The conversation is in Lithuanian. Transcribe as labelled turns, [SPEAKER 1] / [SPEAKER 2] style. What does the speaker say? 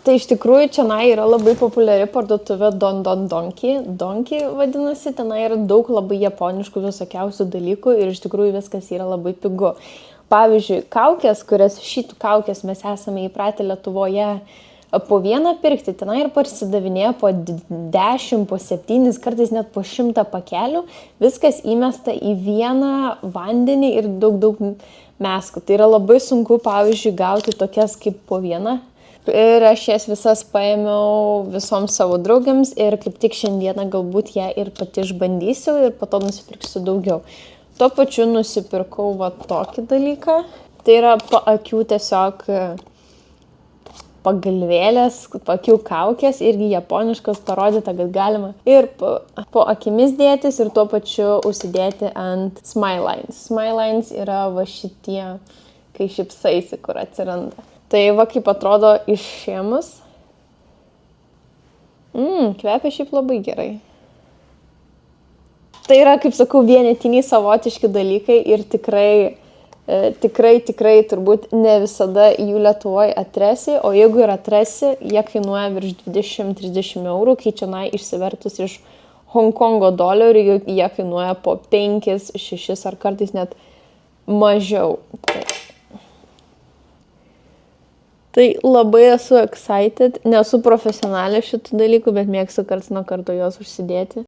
[SPEAKER 1] Tai iš tikrųjų čionai yra labai populiari parduotuvė Donki vadinasi, tenai yra daug labai japoniškų visokiausių dalykų ir iš tikrųjų viskas yra labai pigu. Pavyzdžiui, kaukės, kurias šitų kaukės mes esame įpratę Lietuvoje po vieną pirkti, tenai ir parsidavinėja po 10, po 7, kartais net po 100 pakelių, viskas įmesta į vieną vandenį ir daug meskų. Tai yra labai sunku, pavyzdžiui, gauti tokias kaip po vieną. Ir aš jas visas paėmiau visoms savo draugiams ir kaip tik šiandieną galbūt ją ir pati išbandysiu ir po to nusipirksiu daugiau. Tuo pačiu nusipirkau va tokį dalyką. Tai yra paakių tiesiog pagalvėlės, paakių kaukės, irgi japoniškas, parodyta, kad galima ir po akimis dėtis ir tuo pačiu užsidėti ant smile lines. Smile lines yra va šitie, kai šipsaisi, kur atsiranda. Tai va kaip atrodo išėmus. Kvepia šiaip labai gerai. Tai yra, kaip sakau, vienetiniai savotiški dalykai ir tikrai turbūt ne visada jų Lietuvoje atrasi, o jeigu ir atrasi, jie kainuoja virš 20-30 eurų, kai čionai išsivertus iš Hongkongo dolerių, jie kainuoja po 5, 6 ar kartais net mažiau. Tai labai esu excited, nesu profesionalė šitų dalykų, bet mėgstu karts nuo karto juos užsidėti.